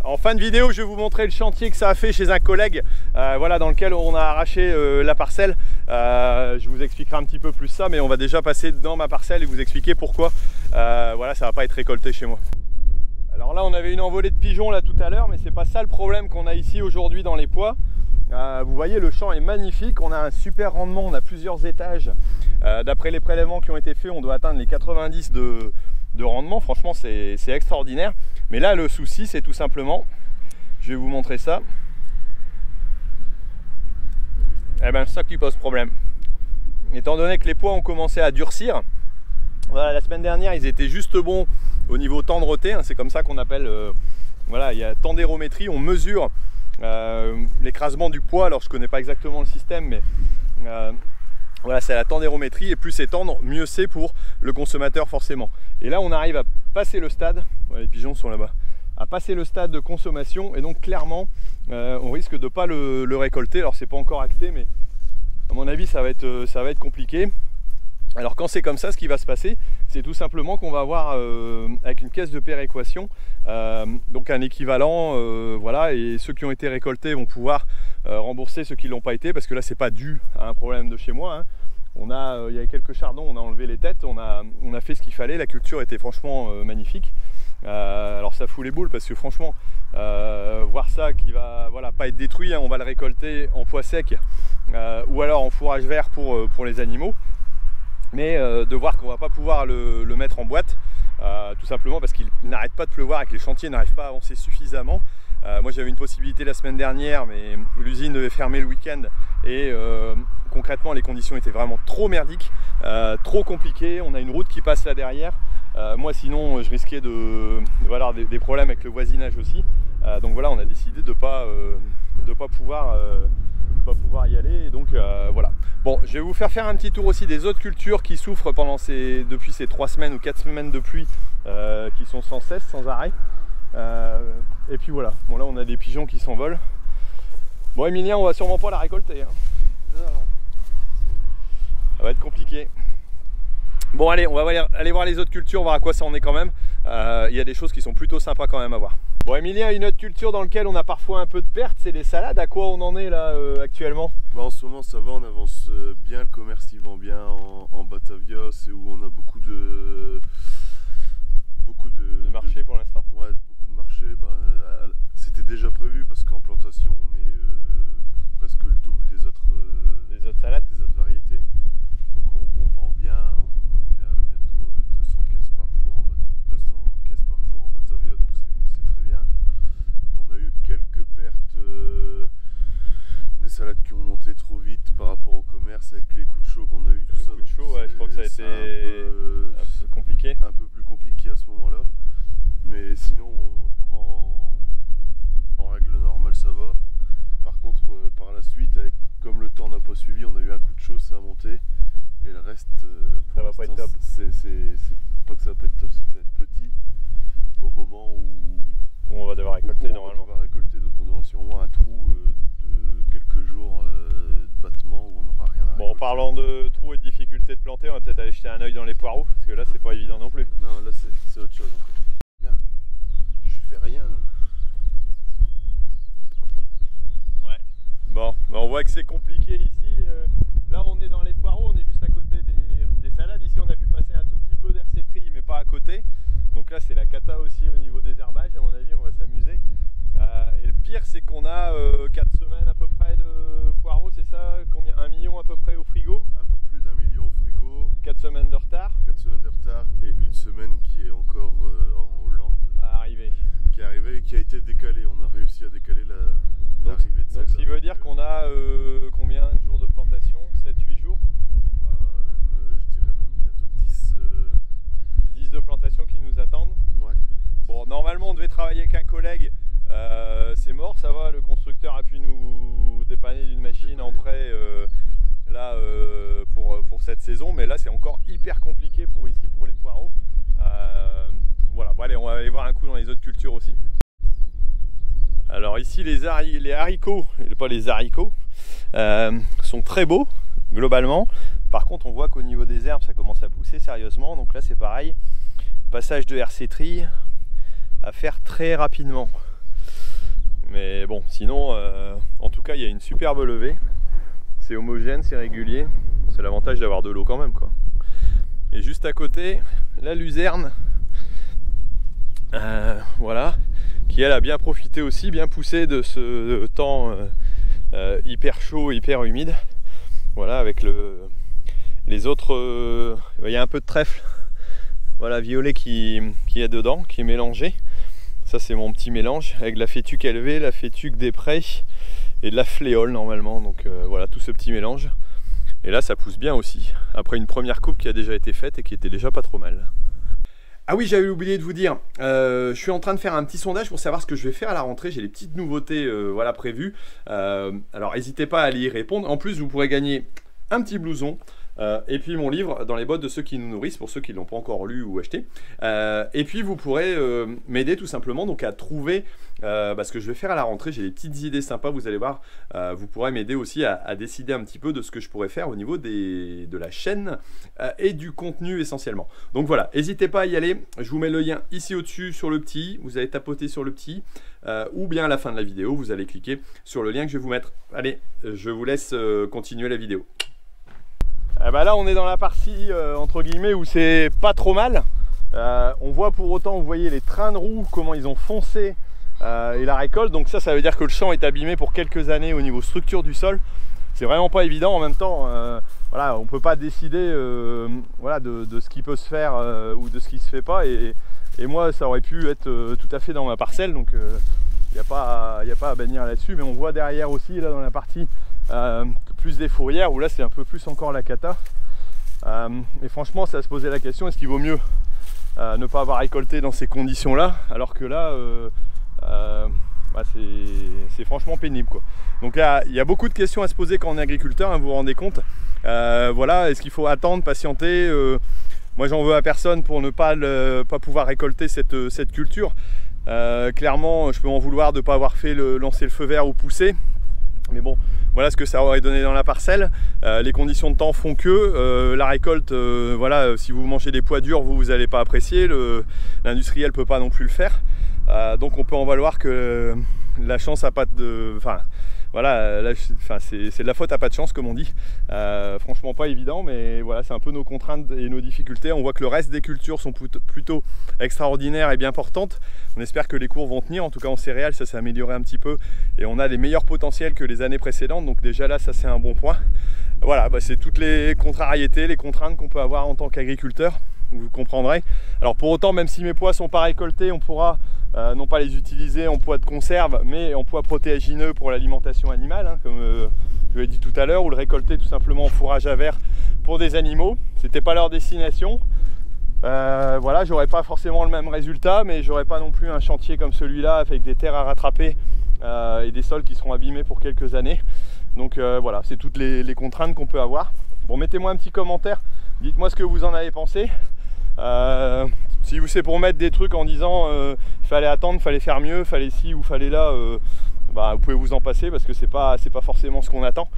En fin de vidéo, je vais vous montrer le chantier que ça a fait chez un collègue, voilà, dans lequel on a arraché la parcelle. Je vous expliquerai un petit peu plus ça, mais on va déjà passer dans ma parcelle et vous expliquer pourquoi voilà, ça va pas être récolté chez moi. Alors là, on avait une envolée de pigeons là tout à l'heure, mais c'est pas ça le problème qu'on a ici aujourd'hui dans les pois. Vous voyez, le champ est magnifique, on a un super rendement, on a plusieurs étages. D'après les prélèvements qui ont été faits, on doit atteindre les 90 de rendement. Franchement, c'est extraordinaire. Mais là, le souci, c'est tout simplement, je vais vous montrer ça. Eh bien, c'est ça qui pose problème. Étant donné que les pois ont commencé à durcir, voilà, la semaine dernière, ils étaient juste bons au niveau tendreté, hein, c'est comme ça qu'on appelle, voilà, il y a tendérométrie, on mesure l'écrasement du pois. Alors je connais pas exactement le système, mais voilà, c'est la tendérométrie, et plus c'est tendre, mieux c'est pour le consommateur forcément. Et là on arrive à passer le stade, voilà, les pigeons sont là-bas, à passer le stade de consommation, et donc clairement on risque de pas le récolter. Alors c'est pas encore acté, mais à mon avis ça va être compliqué. Alors quand c'est comme ça, ce qui va se passer, c'est tout simplement qu'on va avoir avec une caisse de péréquation donc un équivalent, voilà, et ceux qui ont été récoltés vont pouvoir rembourser ceux qui ne l'ont pas été, parce que là c'est pas dû à un problème de chez moi, hein. Il y a quelques chardons, on a enlevé les têtes, on a fait ce qu'il fallait, la culture était franchement magnifique. Alors ça fout les boules, parce que franchement voir ça qui va, voilà, pas être détruit, hein, on va le récolter en pois sec ou alors en fourrage vert pour les animaux. Mais de voir qu'on va pas pouvoir le mettre en boîte, tout simplement parce qu'il n'arrête pas de pleuvoir et que les chantiers n'arrivent pas à avancer suffisamment. Moi j'avais une possibilité la semaine dernière, mais l'usine devait fermer le week-end, et concrètement les conditions étaient vraiment trop merdiques, trop compliquées. On a une route qui passe là derrière, moi sinon je risquais d'avoir des problèmes avec le voisinage aussi. Donc voilà, on a décidé de pas pouvoir y aller, et donc voilà. Bon, je vais vous faire un petit tour aussi des autres cultures qui souffrent depuis ces 3 semaines ou 4 semaines de pluie, qui sont sans cesse, sans arrêt. Et puis voilà, bon là on a des pigeons qui s'envolent. Bon, Emilien, on va sûrement pas la récolter, hein. Ça va être compliqué. Bon allez, on va aller voir les autres cultures, voir à quoi ça en est quand même. Il y a des choses qui sont plutôt sympas quand même à voir. Bon, Emilien, une autre culture dans laquelle on a parfois un peu de perte, c'est les salades. À quoi on en est là actuellement? Bah, en ce moment ça va, on avance bien, le commerce il vend bien en Batavia, c'est où on a beaucoup de marchés pour l'instant. Ouais, beaucoup de marchés. Bah, c'était déjà prévu parce qu'en plantation on met presque le double des autres salades, des autres variétés. Donc on vend bien, on est à bientôt 200 caisses par jour en Batavia, donc c'est très bien. On a eu quelques pertes, des salades qui ont monté trop vite par rapport au commerce avec les coups de chaud qu'on a eu, tout ça. Les coups de chaud, ouais, je crois que ça a été un peu compliqué. Un peu plus compliqué à ce moment-là. Mais sinon, en règle normale, ça va. Par contre, par la suite, comme le temps n'a pas suivi, on a eu un coup de chaud, ça a monté. Et le reste, ça va pas être top. C'est pas que ça va pas être top, c'est que ça va être petit au moment où on va devoir récolter normalement. On va récolter, donc on aura sûrement un trou de quelques jours de battement où on n'aura rien à récolter. Bon, en parlant de trous et de difficulté de planter, on va peut-être aller jeter un œil dans les poireaux, parce que là c'est pas évident non plus. Non, là c'est autre chose encore. Je fais rien. Ouais. Bon, on voit que c'est compliqué ici. Là on est dans les poireaux, on est juste à côté des salades. Ici on a pu passer un tout petit peu d'hercétrie, mais pas à côté. Donc là c'est la cata aussi au niveau des herbages, à mon avis on va s'amuser. Et le pire c'est qu'on a 4 semaines à peu près de poireaux, c'est ça? Combien? 1 million à peu près au frigo? Un peu plus d'1 million au frigo. 4 semaines de retard. 4 semaines de retard, et une semaine qui est encore en Hollande. À arriver. Qui est arrivée et qui a été décalée. On a réussi à décaler l'arrivée de celle-là. Donc ce qui veut dire qu'on a combien de jours de plantation? 7-8 jours? Je dirais même bientôt 10 de plantation qui nous attendent. Ouais. Bon, normalement on devait travailler avec un collègue, c'est mort, ça va, le constructeur a pu nous dépanner d'une machine en prêt là pour cette saison, mais là c'est encore hyper compliqué pour ici, pour les poireaux. Voilà, bon allez, on va aller voir un coup dans les autres cultures aussi. Alors ici les haricots, et pas les haricots, sont très beaux globalement. Par contre on voit qu'au niveau des herbes ça commence à pousser sérieusement, donc là c'est pareil, passage de hercétrie à faire très rapidement. Mais bon, sinon, en tout cas, il y a une superbe levée. C'est homogène, c'est régulier. C'est l'avantage d'avoir de l'eau quand même, quoi. Et juste à côté, la luzerne, voilà, qui elle a bien profité aussi, bien poussé de ce temps hyper chaud, hyper humide. Voilà, avec les autres, il y a un peu de trèfle, voilà, violet qui est dedans, qui est mélangé. Ça c'est mon petit mélange avec la fétuque élevée, la fétuque des prés et de la fléole normalement. Donc voilà, tout ce petit mélange. Et là ça pousse bien aussi, après une première coupe qui a déjà été faite et qui était déjà pas trop mal. Ah oui, j'avais oublié de vous dire, je suis en train de faire un petit sondage pour savoir ce que je vais faire à la rentrée. J'ai des petites nouveautés voilà, prévues. Alors n'hésitez pas à aller y répondre. En plus, vous pourrez gagner un petit blouson. Et puis mon livre dans les bottes de ceux qui nous nourrissent, pour ceux qui ne l'ont pas encore lu ou acheté. Et puis vous pourrez m'aider tout simplement donc à trouver ce que je vais faire à la rentrée. J'ai des petites idées sympas, vous allez voir. Vous pourrez m'aider aussi à décider un petit peu de ce que je pourrais faire au niveau de la chaîne et du contenu essentiellement. Donc voilà, n'hésitez pas à y aller. Je vous mets le lien ici au-dessus sur le petit. Vous allez tapoter sur le petit ou bien à la fin de la vidéo, vous allez cliquer sur le lien que je vais vous mettre. Allez, je vous laisse continuer la vidéo. Là on est dans la partie entre guillemets où c'est pas trop mal. On voit pour autant, vous voyez les trains de roues, comment ils ont foncé et la récolte. Donc ça veut dire que le champ est abîmé pour quelques années au niveau structure du sol. C'est vraiment pas évident. En même temps, voilà, on peut pas décider voilà, de ce qui peut se faire ou de ce qui se fait pas. Et moi ça aurait pu être tout à fait dans ma parcelle. Donc il n'y a pas à bannir là-dessus. Mais on voit derrière aussi, là dans la partie plus des fourrières où là c'est un peu plus encore la cata et franchement ça se posait la question, est-ce qu'il vaut mieux ne pas avoir récolté dans ces conditions là alors que là c'est franchement pénible quoi. Donc là il y a beaucoup de questions à se poser quand on est agriculteur, hein, vous vous rendez compte. Voilà, est-ce qu'il faut attendre, patienter? Moi j'en veux à personne pour ne pas pouvoir récolter cette culture. Clairement je peux en vouloir de ne pas avoir fait lancer le feu vert ou pousser. Mais bon, voilà ce que ça aurait donné dans la parcelle. Les conditions de temps font que la récolte, voilà, si vous mangez des pois durs, vous n'allez pas apprécier. L'industriel ne peut pas non plus le faire. Donc on peut en valoir que la chance n'a pas de... Enfin, voilà, c'est de la faute à pas de chance comme on dit. Franchement pas évident, mais voilà, c'est un peu nos contraintes et nos difficultés. On voit que le reste des cultures sont plutôt extraordinaires et bien portantes. On espère que les cours vont tenir. En tout cas en céréales ça s'est amélioré un petit peu et on a des meilleurs potentiels que les années précédentes. Donc déjà là ça c'est un bon point. Voilà, c'est toutes les contrariétés, les contraintes qu'on peut avoir en tant qu'agriculteur. Vous comprendrez. Alors pour autant, même si mes pois sont pas récoltés, on pourra non pas les utiliser en pois de conserve, mais en pois protéagineux pour l'alimentation animale, hein, comme je l'ai dit tout à l'heure, ou le récolter tout simplement en fourrage à verre pour des animaux. C'était pas leur destination. Voilà, j'aurais pas forcément le même résultat, mais j'aurais pas non plus un chantier comme celui-là avec des terres à rattraper et des sols qui seront abîmés pour quelques années. Donc voilà, c'est toutes les contraintes qu'on peut avoir. Bon, mettez-moi un petit commentaire, dites-moi ce que vous en avez pensé. Si c'est pour mettre des trucs en disant il fallait attendre, il fallait faire mieux, il fallait ci ou fallait là, vous pouvez vous en passer parce que c'est pas forcément ce qu'on attend.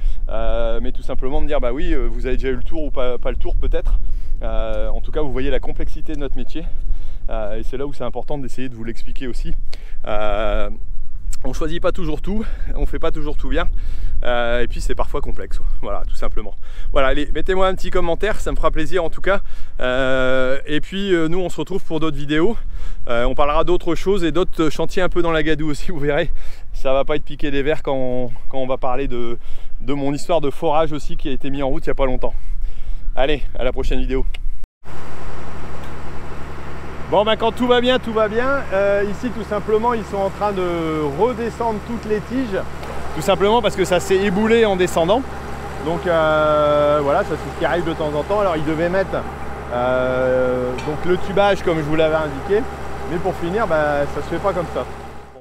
Mais tout simplement de dire bah oui, vous avez déjà eu le tour ou pas le tour peut-être. En tout cas vous voyez la complexité de notre métier et c'est là où c'est important d'essayer de vous l'expliquer aussi. On choisit pas toujours tout, on fait pas toujours tout bien et puis c'est parfois complexe, voilà, tout simplement. Voilà, allez, mettez-moi un petit commentaire, ça me fera plaisir en tout cas. Et puis nous on se retrouve pour d'autres vidéos. On parlera d'autres choses et d'autres chantiers un peu dans la gadoue aussi, vous verrez. Ça va pas être piqué des verres quand on va parler de mon histoire de forage aussi qui a été mis en route il y a pas longtemps. Allez, à la prochaine vidéo. Bon, quand tout va bien, ici tout simplement ils sont en train de redescendre toutes les tiges, tout simplement parce que ça s'est éboulé en descendant. Donc voilà, ça c'est ce qui arrive de temps en temps. Alors ils devaient mettre donc le tubage comme je vous l'avais indiqué, mais pour finir ça se fait pas comme ça.